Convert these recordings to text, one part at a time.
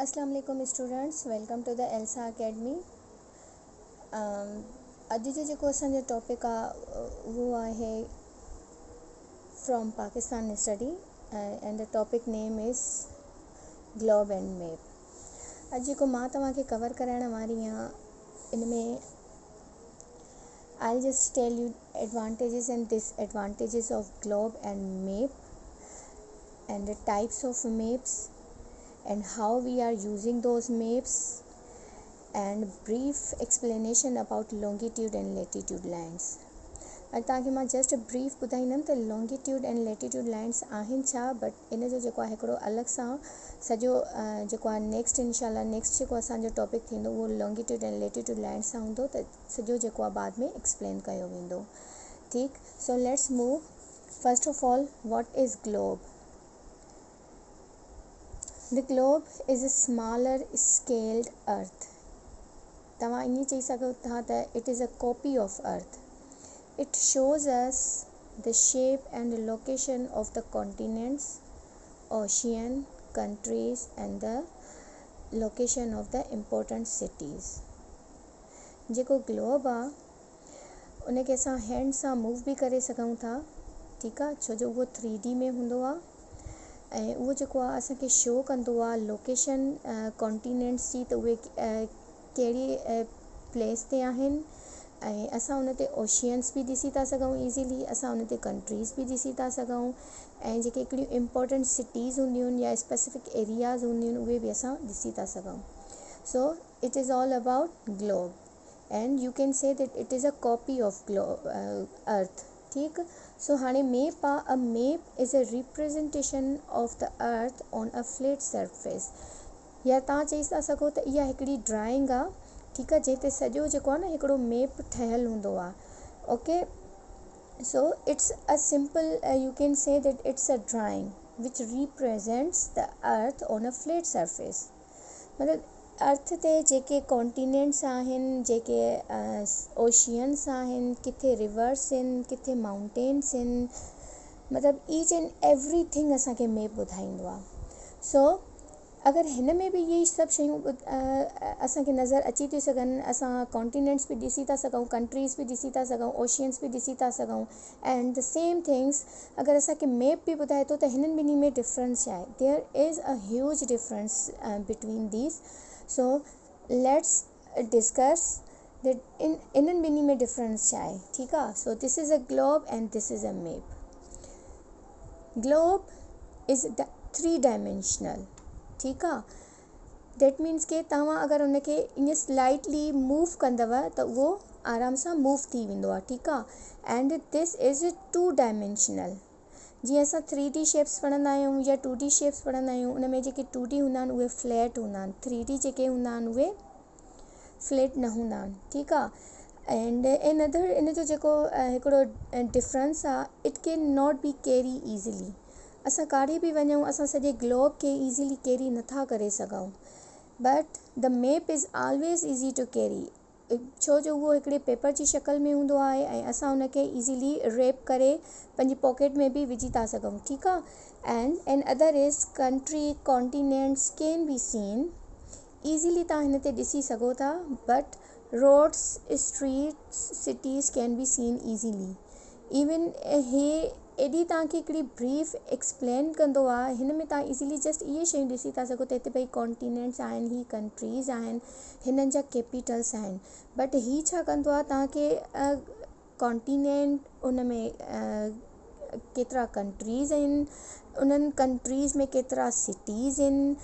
अस्सलाम वालेकुम students, welcome to the Elsa academy. अॼु जो जेको असांजो टॉपिक आहे उहो आहे from Pakistan study and the topic name is globe and map. अॼु जेको मां तव्हांखे कवर कराइण वारी आहियां इन में I just tell you advantages and disadvantages of globe and map and the types of maps and how we are using those maps and brief explanation about longitude and latitude lines। अॼु तव्हांखे मां just brief ॿुधाईंदमि त longitude and latitude lines आहिनि छा, but in जो जेको आहे हिकिड़ो अलॻि सां सॼो जेको आहे नेक्स्ट इंशाल्लाह नेक्स्ट जेको असांजो टॉपिक थींदो उहो लॉन्गिट्यूड एंड लेटिट्यूड लाइन्स सां हूंदो, त सॼो जेको आहे बाद में एक्सप्लेन कयो वेंदो। ठीकु, so let's move. First of all, what is globe? The globe is a smaller scaled earth। तव्हां ईअं चई सघो था त it is a copy of earth। It shows us the shape and location of the continents, ocean, countries and the location of the important cities। जेको globe आहे उनखे असां हैंड सां मूव बि करे सघूं था, ठीकु आहे, छो जो उहो 3D में हूंदो आहे ऐं उहो जेको आहे असांखे शो कंदो आहे लोकेशन कॉन्टिनेंट्स जी, त उहे कहिड़ी प्लेस ते आहिनि ऐं असां उन ते ओशियन्स बि ॾिसी था सघूं ईज़ीली, असां उन ते कंट्रीज़ बि ॾिसी था सघूं ऐं जेके हिकिड़ियूं इम्पोर्टेंट सिटीज़ हूंदियूं आहिनि या स्पेसिफिक एरियाज़ हूंदियूं आहिनि उहे बि असां ॾिसी था सघूं। So it is all about globe and you can say that it is a copy of globe earth. ठीकु, सो हाणे मैप आहे। A map is a representation of the earth on a flat surface. या तव्हां चई था सघो त इहा हिकिड़ी ड्राइंग आहे, ठीकु आहे, जंहिं ते सॼो जेको आहे न हिकिड़ो मैप ठहियलु हूंदो आहे। Okay, so it's a simple U can say that it's a drawing विच represents the earth on a flat surface. मतिलबु अर्थ ते जेके कॉन्टिनेंट्स आहिनि, जेके ओशियन्स आहिनि, किथे रिवर्स आहिनि, किथे माउंटेन्स आहिनि, मतिलबु ईच एंड एवरीथिंग असांखे मैप ॿुधाईंदो आहे। सो अगरि हिन में बि इहे सभु शयूं असांखे नज़र अची थियूं सघनि, असां कॉन्टिनेंट्स बि ॾिसी था सघूं, कंट्रीज़ बि ॾिसी था सघूं, ओशियन्स बि ॾिसी था सघूं एंड द सेम थिंग्स अगरि असांखे मैप बि ॿुधाए थो त हिननि ॿिन्ही में डिफरेंस छा आहे। There is a huge difference between these. So let's discuss that इन्हनि ॿिन्ही में डिफरेंस छा आहे। ठीकु आहे, so this is a globe and this is a map. Globe is 3 dimensional. ठीकु आहे, डेट मीन्स के तव्हां अगरि उनखे ईअं स्लाइटली मूव कंदव त उहो आराम सां मूव थी वेंदो आहे। ठीकु आहे, एंड दिस इज़ 2 डायमेंशनल। जीअं असां 3D शेप्स पढ़ंदा आहियूं या 2D शेप्स पढ़ंदा आहियूं, उन में जेके 2D हूंदा आहिनि उहे फ्लैट हूंदा आहिनि, 3D जेके हूंदा आहिनि उहे फ्लैट न हूंदा आहिनि। ठीकु आहे, एंड इन अदर इन जो जेको हिकिड़ो डिफरेंस आहे, it can not be carry easily. असां काॾे बि वञूं असां सॼे ग्लोब खे ईज़िली कैरी नथा करे सघूं, but the map is always easy to carry, छो जो उहो हिकिड़े पेपर जी शक्ल में हूंदो आहे ऐं असां उनखे ईज़िली रैप करे पंहिंजी पॉकेट में बि विझी था सघूं। ठीकु आहे, and other is country continents can be seen easily, तव्हां हिन ते ॾिसी सघो था, but roads streets cities can be seen easily. Even हे एॾी तव्हांखे हिकिड़ी ब्रीफ एक्सप्लेन कंदो आहे, हिन में तव्हां ईज़िली जस्ट इहे शयूं ॾिसी था सघो त हिते भई कॉन्टिनेंट्स आहिनि, ही कंट्रीज़ आहिनि, हिननि जा कैपिटल्स आहिनि, बट ही छा कंदो आहे तव्हांखे कॉन्टिनेंट उन में केतिरा कंट्रीज़ आहिनि, उन्हनि कंट्रीज़ में केतिरा सिटीज़ आहिनि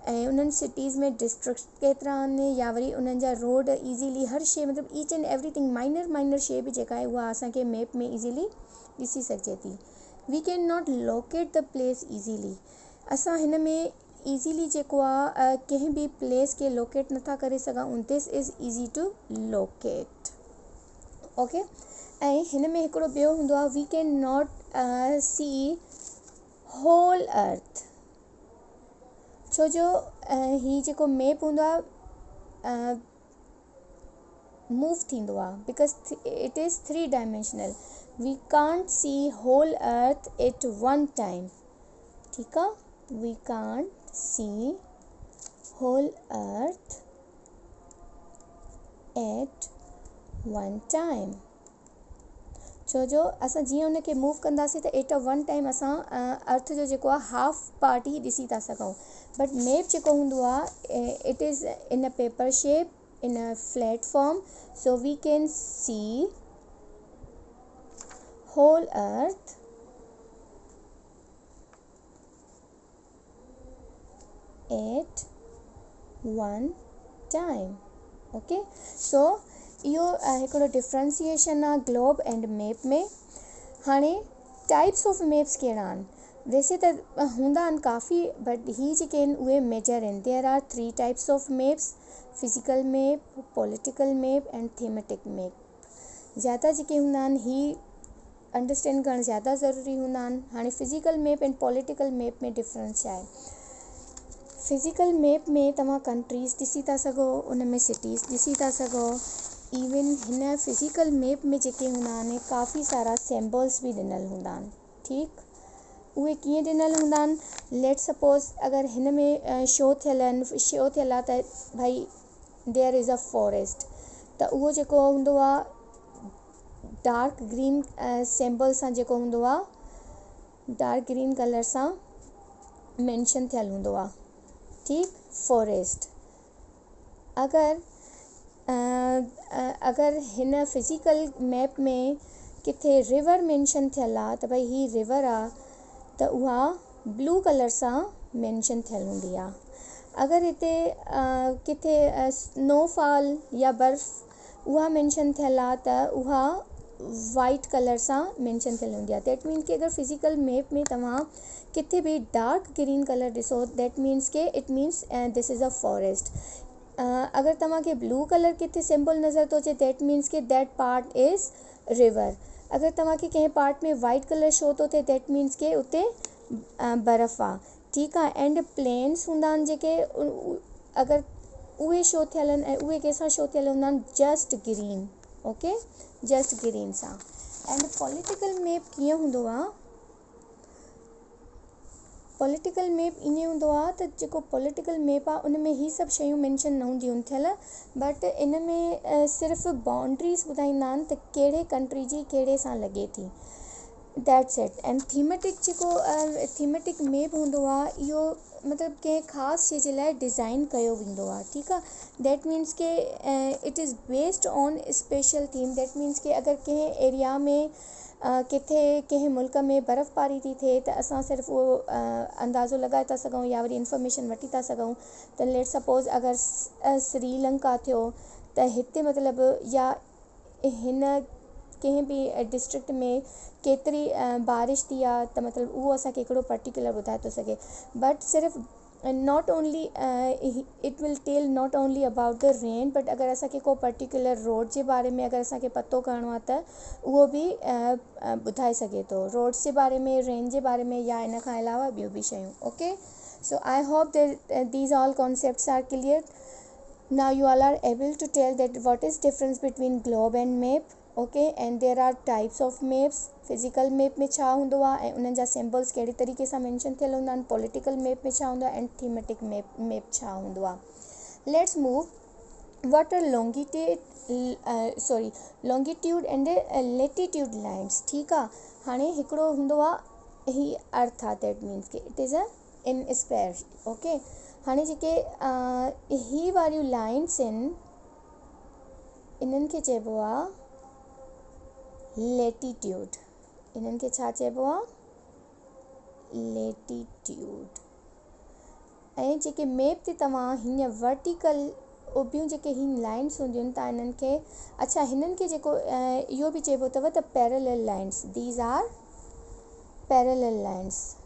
ऐं उन्हनि सिटीज़ में डिस्ट्रिक्ट्स केतिरा आहिनि, या वरी उन्हनि जा रोड ईज़िली हर शइ मतिलबु ईच एंड एवरीथिंग माइनर शइ बि जेका आहे उहा असांखे मैप में ईज़िली ॾिसी सघिजे थी। We can not locate the place easily. असां हिन में ईज़िली जेको आहे कंहिं बि प्लेस खे लोकेट नथा करे सघूं। This is easy to locate. Okay, ऐं हिन में हिकिड़ो ॿियो हूंदो आहे, we can not see whole earth, छो जो ही जेको मैप हूंदो आहे मूव थींदो आहे, because it is 3 dimensional. We can't see whole earth at one time. ठीकु आहे, we can't see whole earth at one time. छो जो असां जीअं उनखे मूव कंदासीं त एट अ वन टाइम असां अर्थ जो जेको आहे हाफ पार्ट ई ॾिसी था सघूं. बट मैप जेको हूंदो आहे it is in a paper shape, इन a flat form, so we can see whole earth at one time. Okay, so इहो हिकिड़ो डिफ्रेंसिएशन आहे ग्लोब एंड मैप में. हाणे टाइप्स ऑफ मैप्स कहिड़ा आहिनि? वैसे त हूंदा आहिनि काफ़ी, बट ही जेके आहिनि उहे मेजर आहिनि. There are 3 types of maps: physical map, political map and thematic map. ज़्यादा जेके हूंदा आहिनि ही अंडरस्टैंड करणु ज़्यादा ज़रूरी हूंदा आहिनि. हाणे physical map and political map में डिफरेंस छा आहे? फिजिकल मैप में तव्हां कंट्रीज़ ॾिसी था सघो, उन में सिटीज़ ॾिसी था सघो. इवन हिन फिजिकल मैप में जेके हूंदा आहिनि काफ़ी सारा सिम्बल्स बि ॾिनल हूंदा आहिनि. ठीकु, उहे कीअं ॾिनल हूंदा आहिनि? लेट सपोज़ अगरि हिन में शो थियल आहे त भाई देयर इज़ अ फॉरेस्ट, त उहो जेको हूंदो आहे डार्क ग्रीन सिम्बल सां जेको हूंदो आहे डार्क ग्रीन कलर सां मेंशन थियल हूंदो आहे. ठीकु, फॉरेस्ट. अगरि हिन फिजिकल मैप में किथे रिवर मेंशन थियल आहे त भाई ही रिवर आहे, त उहा ब्लू कलर सां मेंशन थियल हूंदी आहे. अगरि हिते किथे स्नोफॉल या बर्फ़ उहा मेंशन थियल आहे त उहा वाइट कलर सां मेंशन थियल हूंदी आहे. दैट मीन्स कि अगरि फिजिकल मैप में तव्हां किथे बि डार्क ग्रीन कलर ॾिसो, दैट मीन्स के it means this is a forest. अगरि तव्हांखे ब्लू कलर किथे सिंबल नज़र थो अचे, दैट मीन्स के दैट पार्ट इज़ रिवर. अगरि तव्हांखे कंहिं पार्ट में वाइट कलर शो थो थिए, दैट मीन्स के उते बर्फ़ आहे. ठीकु आहे. एंड प्लेन्स हूंदा आहिनि जेके अगरि उहे शो थियल आहिनि, ऐं उहे कंहिंसां शो थियल हूंदा आहिनि? Just green. Okay, just green सां. एंड पॉलिटिकल मैप कीअं हूंदो आहे? पॉलिटिकल मैप ईअं हूंदो आहे त जेको पॉलिटिकल मैप आहे उन में ही सभु शयूं मेंशन न हूंदियूं आहिनि थियल, बट इन में सिर्फ़ु बाउंड्रीज़ ॿुधाईंदा आहिनि त कहिड़े कंट्री जी कहिड़े सां लॻे थी. That's it. And thematic map हूंदो आहे, इहो मतिलबु कंहिं ख़ासि शइ जे लाइ डिज़ाइन कयो वेंदो आहे. ठीकु आहे. दैट मीन्स के it is based on special theme. That means के अगरि कंहिं एरिया में किथे कंहिं मुल्क में बर्फ़बारी थी थिए त असां सिर्फ़ु उहो अंदाज़ो लॻाए था सघूं या वरी इंफॉर्मेशन वठी था सघूं. त लेट सपोज़ अगरि श्रीलंका थियो त हिते मतिलबु या हिन कंहिं बि डिस्ट्रिक्ट में केतिरी बारिश थी आहे, त मतिलबु उहो असांखे हिकिड़ो पर्टिकुलर ॿुधाए थो सघे. बट सिर्फ़ु not only it will tell not only about the rain, but अगरि असांखे को पर्टिकुलर रोड जे बारे में अगरि असांखे पतो करिणो आहे त उहो बि ॿुधाए सघे थो, रोड्स जे बारे में, रेन जे बारे में, या इन खां अलावा ॿियूं बि शयूं. Okay, so I hope that these all concepts are clear. Now you all are able to tell that what is difference between globe and map. Okay, and there are types of maps. Physical map में छा हूंदो आहे ऐं उन्हनि जा symbols कहिड़े तरीक़े सां मेंशन थियल हूंदा आहिनि. पॉलिटिकल मैप में छा हूंदो आहे एंड थीमेटिक मैप छा हूंदो आहे. Let's move what are longitude and latitude lines. ठीकु आहे. हाणे हिकिड़ो हूंदो आहे ही अर्थ आहे, दैट मीन्स कि इट इज़ अ इन स्पेयर. ओके, हाणे जेके ही वारियूं लाइन्स आहिनि इन्हनि खे चइबो आहे लेटीट्यूड. इन्हनि खे छा चइबो आहे? लेटीट्यूड. ऐं जेके मैप ते तव्हां हीअं वर्टिकल उभियूं जेके ही लाइन्स हूंदियूं आहिनि, तव्हां हिननि खे अच्छा हिननि खे जेको इहो बि चइबो अथव त parallel lines. These are parallel lines.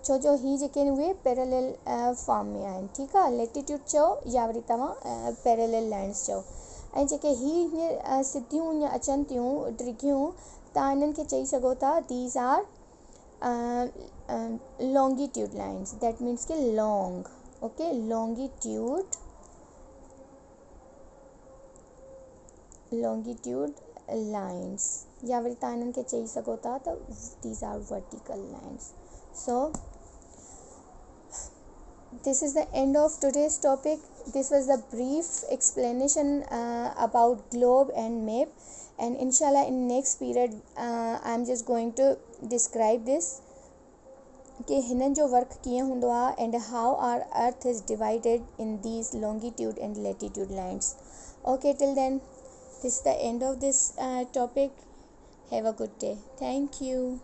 छो जो ही जेके आहिनि उहे पैरेलल फॉर्म में आहिनि. ठीकु आहे. लेटीट्यूड चओ या वरी तव्हां पैरेलल लाइन्स चओ. ऐं जेके हीअं सिधियूं हीअं अचनि थियूं डिघियूं, तव्हां हिननि खे चई सघो था these are longitude lines. That means के लॉन्ग. ओके, लॉन्गिट्यूड लाइन्स, या वरी तव्हां हिननि खे चई सघो था त these are vertical lines. So this is the end of today's topic. This was the brief explanation about globe and map, and inshallah in next period I'm just going to describe this कि हिननि जो work कीअं हूंदो आहे and how our earth is divided in these longitude and latitude lines. Okay, till then, this is the end of this topic. Have a good day. Thank you.